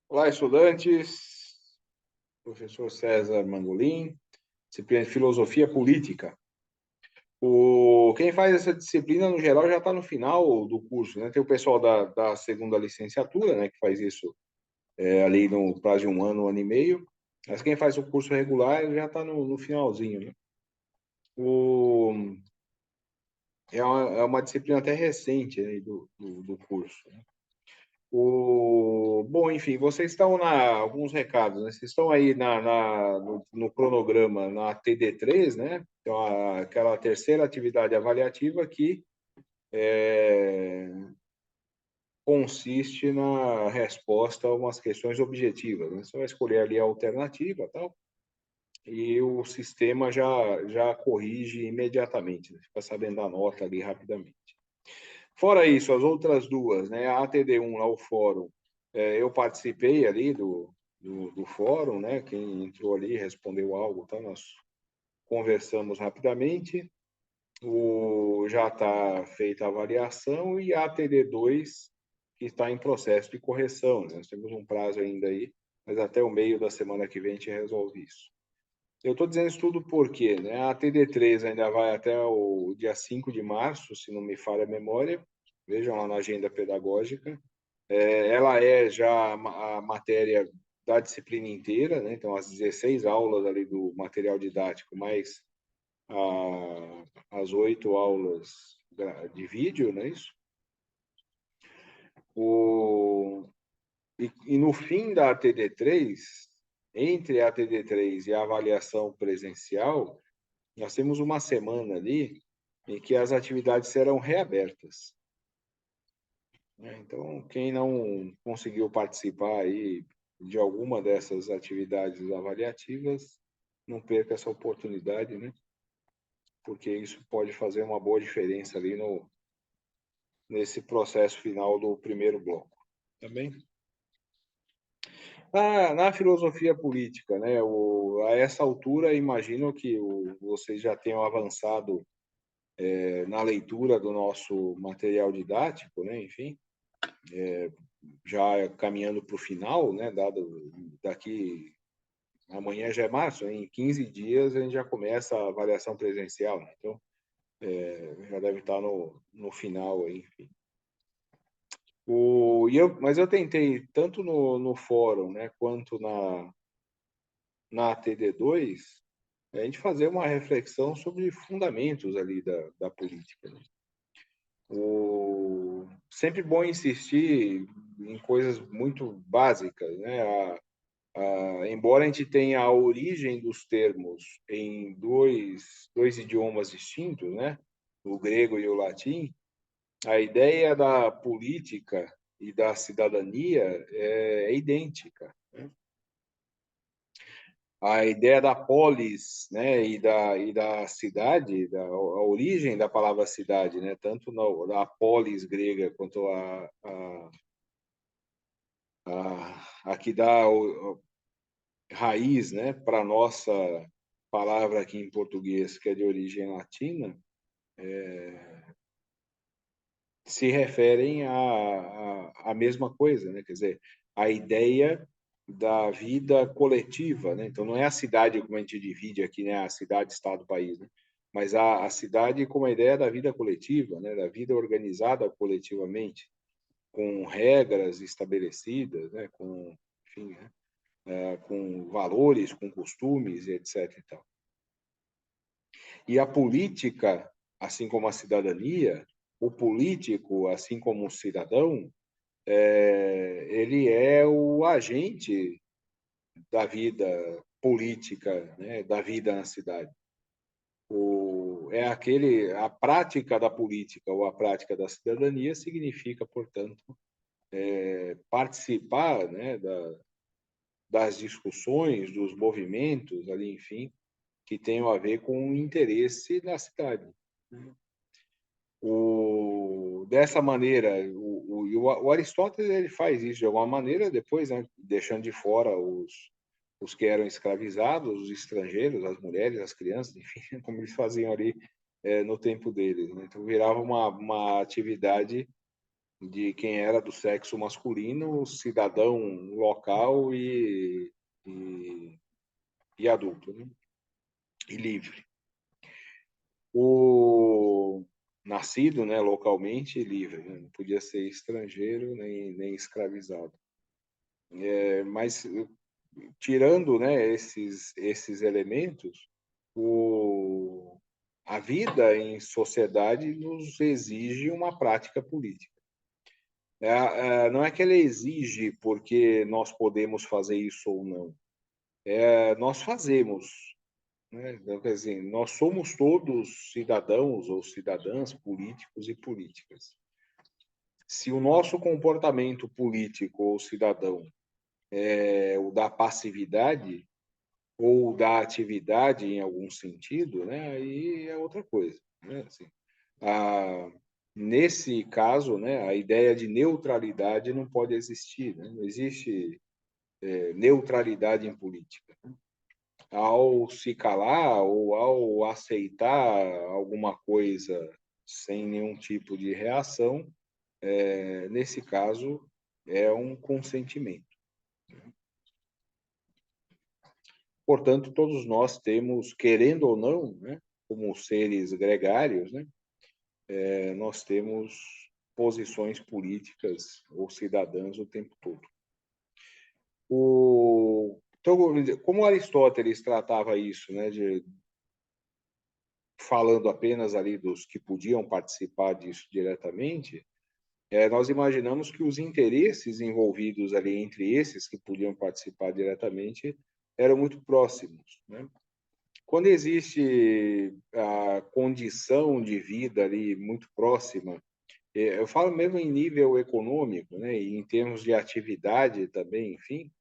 Olá, estudantes. Professor César Mangolin, disciplina de Filosofia Política. Quem faz essa disciplina, no geral, já está no final do curso, né? Tem o pessoal da segunda licenciatura, né, que faz isso ali no prazo de um ano e meio. Mas quem faz o curso regular já está no finalzinho, né? O, é uma disciplina até recente aí do curso, né? Bom, enfim, vocês estão alguns recados, né? Vocês estão aí no cronograma na TD3, né? Então, aquela terceira atividade avaliativa que consiste na resposta a umas questões objetivas, né? Você vai escolher ali a alternativa, tal, e o sistema já corrige imediatamente, né? Fica sabendo a nota ali rapidamente. Fora isso, as outras duas, né? A ATD1, lá o fórum, eu participei ali do fórum, né? Quem entrou ali respondeu algo, então nós conversamos rapidamente. Já está feita a avaliação e a ATD2 que está em processo de correção, né? Nós temos um prazo ainda aí, mas até o meio da semana que vem a gente resolve isso. Eu estou dizendo isso tudo porque, né, a TD3 ainda vai até o dia 5 de março, se não me falha a memória. Vejam lá na agenda pedagógica. Ela é já a matéria da disciplina inteira, né? Então, as 16 aulas ali do material didático, mais as 8 aulas de vídeo, não é isso? E no fim da TD3, entre a TD3 e a avaliação presencial, nós temos uma semana ali em que as atividades serão reabertas, né? Então, quem não conseguiu participar aí de alguma dessas atividades avaliativas, não perca essa oportunidade, né? Porque isso pode fazer uma boa diferença ali nesse processo final do primeiro bloco. Tá bem? Na filosofia política, né? A essa altura, imagino que vocês já tenham avançado na leitura do nosso material didático, né? Enfim, já caminhando para o final, né? Daqui amanhã já é março, em 15 dias a gente já começa a avaliação presencial, né? Então já deve estar no final aí, enfim. Mas eu tentei tanto no fórum, né? Quanto na TD2 a gente fazer uma reflexão sobre fundamentos ali da política, né? Sempre bom insistir em coisas muito básicas, né? Embora a gente tenha a origem dos termos em dois idiomas distintos, né? O grego e o latim, a ideia da política e da cidadania é idêntica, né? A ideia da polis, né, e da cidade, a origem da palavra cidade, né, tanto na polis grega quanto a que dá raiz, né, para a nossa palavra aqui em português, que é de origem latina, se referem à mesma coisa, né? Quer dizer, a ideia da vida coletiva, né? Então não é a cidade como a gente divide aqui, né? A cidade, estado, país, né? Mas a cidade como a ideia da vida coletiva, né? Da vida organizada coletivamente, com regras estabelecidas, né? Enfim, né? Com valores, com costumes, etc. E tal. E a política, assim como a cidadania, o político, assim como o cidadão, ele é o agente da vida política, né, da vida na cidade. A prática da política ou a prática da cidadania significa, portanto, participar, né, das discussões, dos movimentos ali, enfim, que tenham a ver com o interesse da cidade. Dessa maneira, o Aristóteles ele faz isso de alguma maneira, depois, né, deixando de fora os que eram escravizados, os estrangeiros, as mulheres, as crianças, enfim, como eles faziam ali no tempo deles, né? Então virava uma atividade de quem era do sexo masculino, cidadão local e adulto, né? E livre. O nascido, né, localmente livre, né? Não podia ser estrangeiro nem escravizado. Mas tirando, né, esses elementos, a vida em sociedade nos exige uma prática política. Não é que ela exige porque nós podemos fazer isso ou não. Nós fazemos, né? Então, quer dizer, nós somos todos cidadãos ou cidadãs, políticos e políticas. Se o nosso comportamento político ou cidadão é o da passividade ou da atividade em algum sentido, né, aí é outra coisa, né? Assim, nesse caso, né, a ideia de neutralidade não pode existir, né? Não existe neutralidade em política. Ao se calar ou ao aceitar alguma coisa sem nenhum tipo de reação, nesse caso, é um consentimento. Portanto, todos nós temos, querendo ou não, né, como seres gregários, né, nós temos posições políticas ou cidadãs o tempo todo. Então, como Aristóteles tratava isso, né, falando apenas ali dos que podiam participar disso diretamente, nós imaginamos que os interesses envolvidos ali entre esses que podiam participar diretamente eram muito próximos, né? Quando existe a condição de vida ali muito próxima, eu falo mesmo em nível econômico, né, e em termos de atividade também, enfim,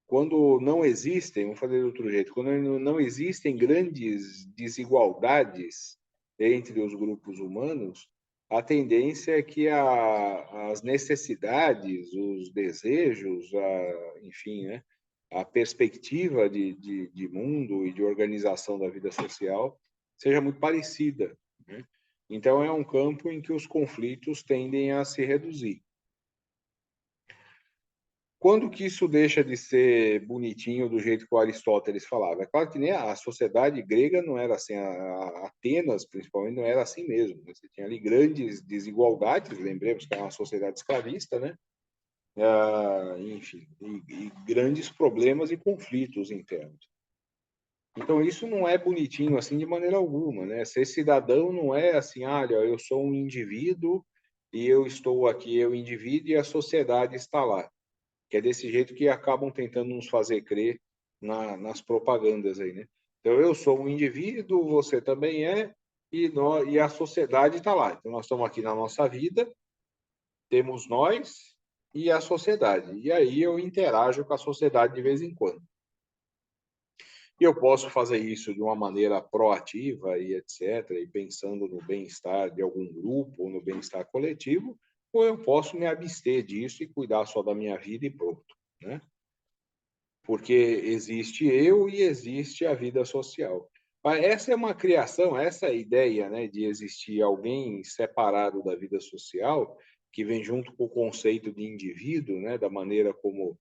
quando não existem, vamos fazer de outro jeito, quando não existem grandes desigualdades entre os grupos humanos, a tendência é que as necessidades, os desejos, enfim, né, a perspectiva de mundo e de organização da vida social seja muito parecida, né? Então, é um campo em que os conflitos tendem a se reduzir. Quando que isso deixa de ser bonitinho do jeito que o Aristóteles falava? É claro que nem a sociedade grega não era assim, a Atenas, principalmente, não era assim mesmo. Você tinha ali grandes desigualdades, lembremos que era uma sociedade escravista, né? Enfim, e grandes problemas e conflitos internos. Então, isso não é bonitinho assim de maneira alguma, né? Ser cidadão não é assim, olha, eu sou um indivíduo e eu estou aqui, eu indivíduo, e a sociedade está lá, que é desse jeito que acabam tentando nos fazer crer nas propagandas aí, né? Então, eu sou um indivíduo, você também é, e a sociedade está lá. Então, nós estamos aqui na nossa vida, temos nós e a sociedade. E aí eu interajo com a sociedade de vez em quando. E eu posso fazer isso de uma maneira proativa e etc., e pensando no bem-estar de algum grupo ou no bem-estar coletivo, ou eu posso me abster disso e cuidar só da minha vida e pronto, né? Porque existe eu e existe a vida social. Mas essa é uma criação, essa é a ideia, né, de existir alguém separado da vida social, que vem junto com o conceito de indivíduo, né, da maneira como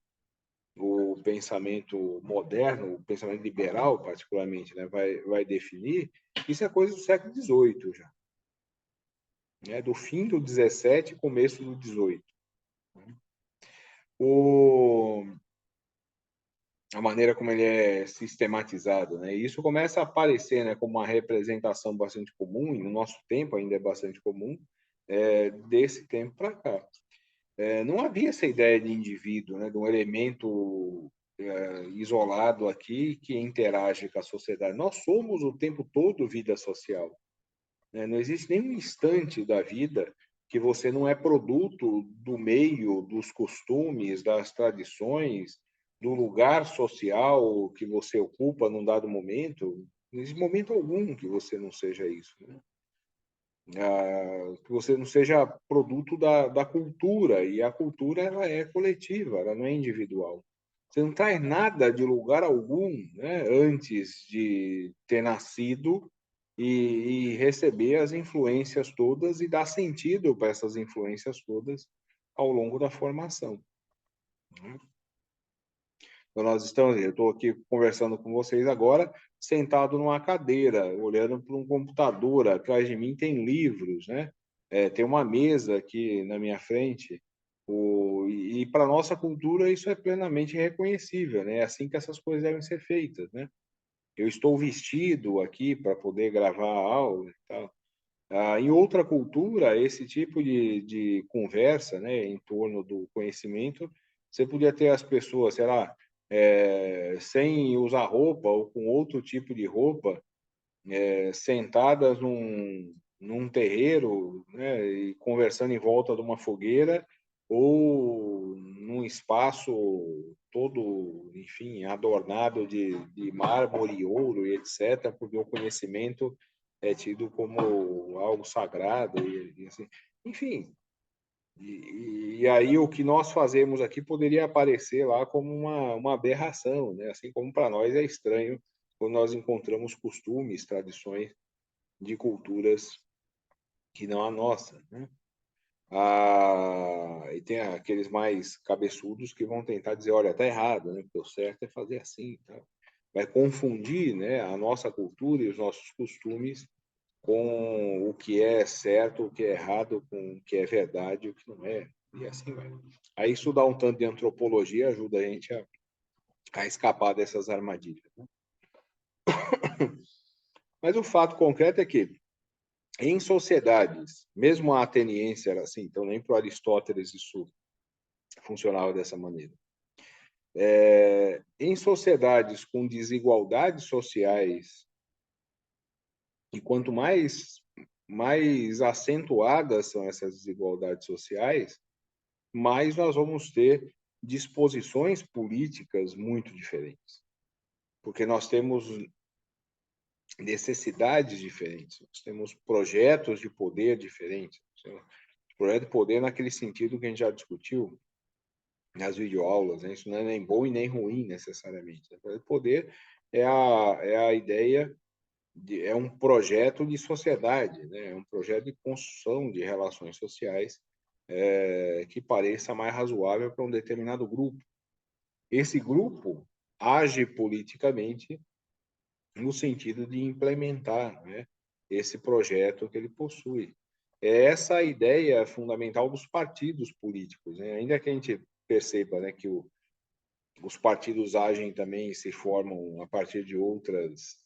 o pensamento moderno, o pensamento liberal, particularmente, né, vai definir. Isso é coisa do século XVIII já, né, do fim do XVII, começo do XVIII. A maneira como ele é sistematizado, né? E isso começa a aparecer, né, como uma representação bastante comum, e no nosso tempo ainda é bastante comum, desse tempo para cá. Não havia essa ideia de indivíduo, né, de um elemento isolado aqui que interage com a sociedade. Nós somos o tempo todo vida social, né? Não existe nenhum instante da vida que você não é produto do meio, dos costumes, das tradições, do lugar social que você ocupa num dado momento. Não existe momento algum que você não seja isso, né? Que você não seja produto da cultura, e a cultura ela é coletiva, ela não é individual. Você não traz nada de lugar algum, né, antes de ter nascido e receber as influências todas e dar sentido para essas influências todas ao longo da formação. Então, eu estou aqui conversando com vocês agora, sentado numa cadeira, olhando para um computador. Atrás de mim tem livros, né? Tem uma mesa aqui na minha frente. E para a nossa cultura isso é plenamente reconhecível, né? É assim que essas coisas devem ser feitas, né? Eu estou vestido aqui para poder gravar a aula e tal. Em outra cultura, esse tipo de conversa, né, em torno do conhecimento, você podia ter as pessoas, sei lá, sem usar roupa ou com outro tipo de roupa, sentadas num terreiro, né, e conversando em volta de uma fogueira ou num espaço todo, enfim, adornado de mármore e ouro e etc., porque o conhecimento é tido como algo sagrado e assim, enfim. E aí o que nós fazemos aqui poderia aparecer lá como uma aberração, né? Assim como para nós é estranho quando nós encontramos costumes, tradições de culturas que não a nossa, né? E tem aqueles mais cabeçudos que vão tentar dizer, olha, tá errado, né? Porque o certo é fazer assim, tá? Vai confundir, né, a nossa cultura e os nossos costumes com o que é certo, o que é errado, com o que é verdade e o que não é. E assim vai. Aí estudar um tanto de antropologia ajuda a gente a escapar dessas armadilhas, né? Mas o fato concreto é que, em sociedades, mesmo a ateniense era assim, então nem para Aristóteles isso funcionava dessa maneira. Em sociedades com desigualdades sociais, e quanto mais acentuadas são essas desigualdades sociais, mais nós vamos ter disposições políticas muito diferentes. Porque nós temos necessidades diferentes, nós temos projetos de poder diferentes. Projeto de poder naquele sentido que a gente já discutiu nas videoaulas, né? Isso não é nem bom e nem ruim necessariamente. O projeto de poder é a ideia é um projeto de sociedade, né? É um projeto de construção de relações sociais que pareça mais razoável para um determinado grupo. Esse grupo age politicamente no sentido de implementar, né, esse projeto que ele possui. É essa a ideia fundamental dos partidos políticos, né? Ainda que a gente perceba, né, que os partidos agem também e se formam a partir de outras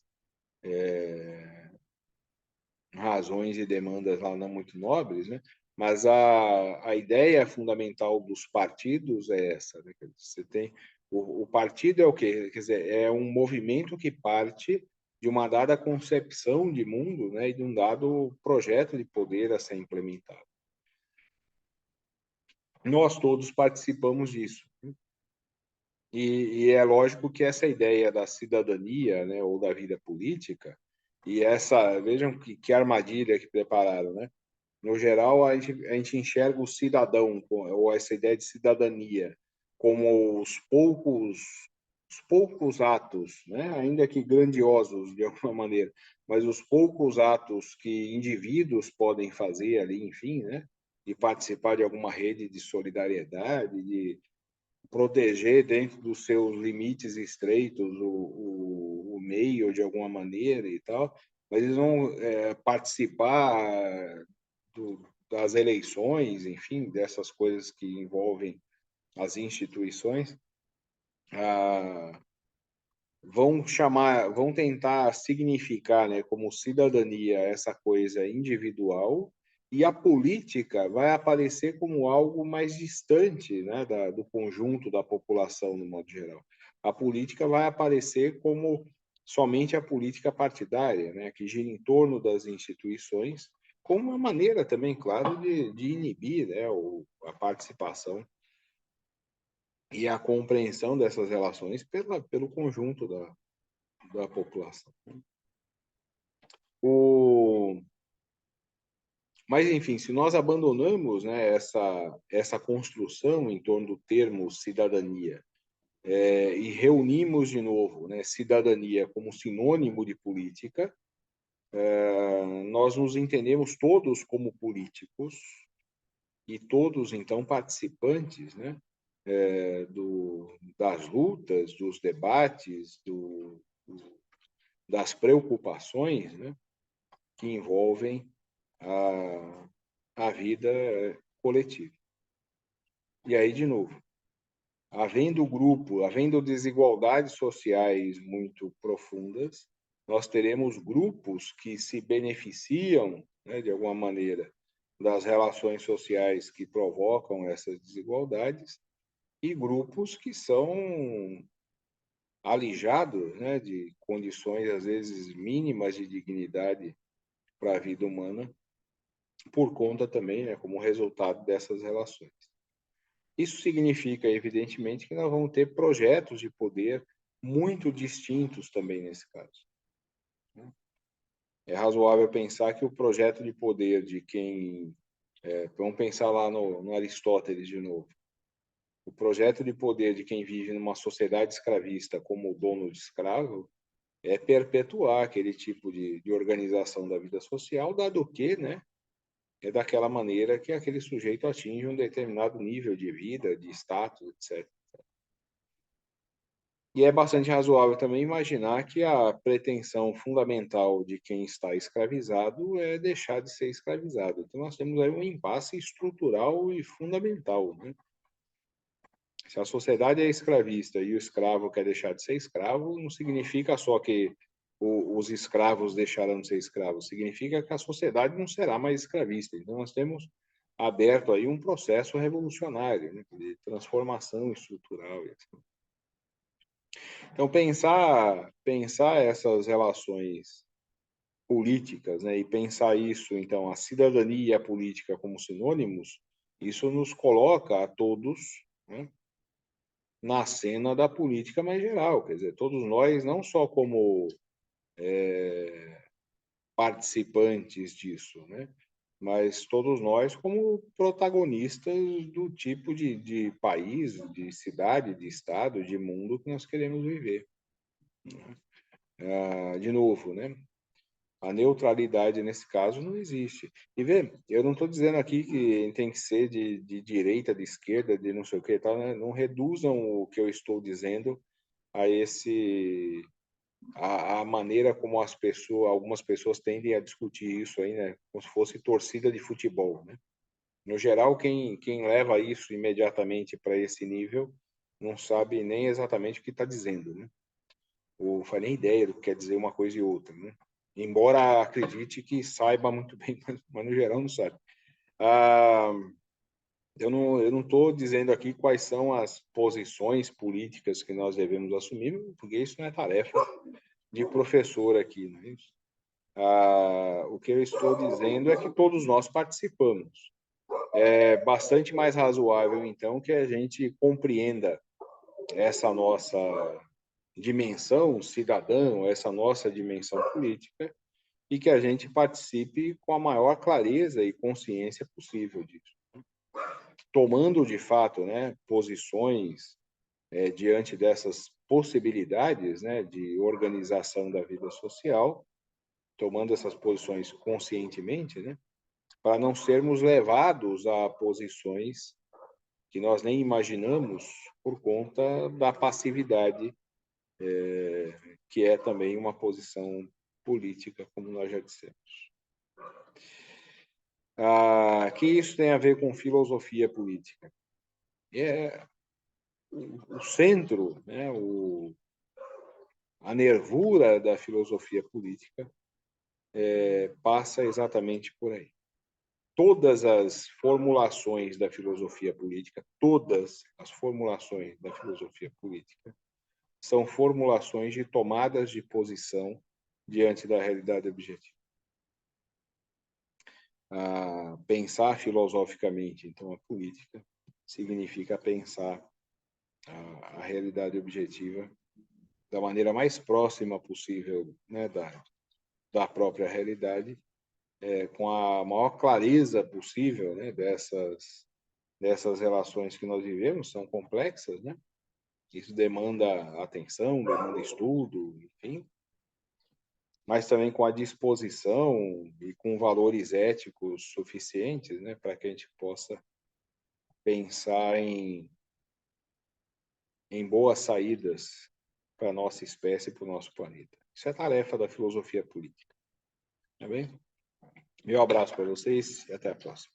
razões e demandas lá não muito nobres, né? Mas a ideia fundamental dos partidos é essa, né? Você tem o partido é o quê? Quer dizer, é um movimento que parte de uma dada concepção de mundo, né, e de um dado projeto de poder a ser implementado. Nós todos participamos disso. E é lógico que essa ideia da cidadania, né, ou da vida política, e essa, vejam que armadilha que prepararam, né? No geral, a gente enxerga o cidadão, ou essa ideia de cidadania, como os poucos atos, né? Ainda que grandiosos de alguma maneira, mas os poucos atos que indivíduos podem fazer ali, enfim, né? De participar de alguma rede de solidariedade, de proteger dentro dos seus limites estreitos o meio de alguma maneira e tal, mas eles vão participar das eleições, enfim, dessas coisas que envolvem as instituições, ah, vão tentar significar, né, como cidadania essa coisa individual, e a política vai aparecer como algo mais distante, né, do conjunto da população no modo geral. A política vai aparecer como somente a política partidária, né, que gira em torno das instituições, como uma maneira também, claro, de inibir, né, a participação e a compreensão dessas relações pelo conjunto da população. O... Mas, enfim, se nós abandonamos, né, essa construção em torno do termo cidadania e reunimos de novo, né, cidadania como sinônimo de política, nós nos entendemos todos como políticos e todos, então, participantes, né, das lutas, dos debates, das preocupações, né, que envolvem a vida coletiva. E aí, de novo, havendo desigualdades sociais muito profundas, nós teremos grupos que se beneficiam, né, de alguma maneira, das relações sociais que provocam essas desigualdades e grupos que são alijados, né, de condições, às vezes, mínimas de dignidade para a vida humana, por conta também, né, como resultado dessas relações. Isso significa, evidentemente, que nós vamos ter projetos de poder muito distintos também nesse caso. É razoável pensar que o projeto de poder de quem... vamos pensar lá no Aristóteles de novo. O projeto de poder de quem vive numa sociedade escravista como dono de escravo é perpetuar aquele tipo de organização da vida social, dado que, né, é daquela maneira que aquele sujeito atinge um determinado nível de vida, de status, etc. E é bastante razoável também imaginar que a pretensão fundamental de quem está escravizado é deixar de ser escravizado. Então, nós temos aí um impasse estrutural e fundamental, né? Se a sociedade é escravista e o escravo quer deixar de ser escravo, não significa só que os escravos deixarão de ser escravos, significa que a sociedade não será mais escravista. Então, nós temos aberto aí um processo revolucionário, né, de transformação estrutural. Então, pensar essas relações políticas, né, e pensar isso, então, a cidadania e a política como sinônimos, isso nos coloca a todos, né, na cena da política mais geral. Quer dizer, todos nós, não só como participantes disso, né, mas todos nós como protagonistas do tipo de país, de cidade, de estado, de mundo que nós queremos viver. De novo, né? A neutralidade, nesse caso, não existe. E vê, eu não estou dizendo aqui que tem que ser de direita, de esquerda, de não sei o que, tá, né? Não reduzam o que eu estou dizendo a a maneira como algumas pessoas tendem a discutir isso aí, né? Como se fosse torcida de futebol, né? No geral, quem leva isso imediatamente para esse nível não sabe nem exatamente o que está dizendo, né? Ou faz nem ideia do que quer dizer uma coisa e outra, né? Embora acredite que saiba muito bem, mas no geral não sabe. Ah, eu não estou dizendo aqui quais são as posições políticas que nós devemos assumir, porque isso não é tarefa de professor aqui, não é isso? O que eu estou dizendo é que todos nós participamos. É bastante mais razoável, então, que a gente compreenda essa nossa dimensão cidadã, essa nossa dimensão política, e que a gente participe com a maior clareza e consciência possível disso, tomando de fato, né, posições diante dessas possibilidades, né, de organização da vida social, tomando essas posições conscientemente, né, para não sermos levados a posições que nós nem imaginamos por conta da passividade, que é também uma posição política, como nós já dissemos. Que isso tem a ver com filosofia política? É o centro, né, a nervura da filosofia política passa exatamente por aí. Todas as formulações da filosofia política, todas as formulações da filosofia política são formulações de tomadas de posição diante da realidade objetiva. Pensar filosoficamente, então, a política significa pensar a realidade objetiva da maneira mais próxima possível, né, da própria realidade, com a maior clareza possível, né, dessas relações que nós vivemos, são complexas, né? Isso demanda atenção, demanda estudo, enfim. mas também com a disposição e com valores éticos suficientes, né, para que a gente possa pensar em boas saídas para a nossa espécie e para o nosso planeta. Isso é tarefa da filosofia política. Tá bem? Meu abraço para vocês e até a próxima.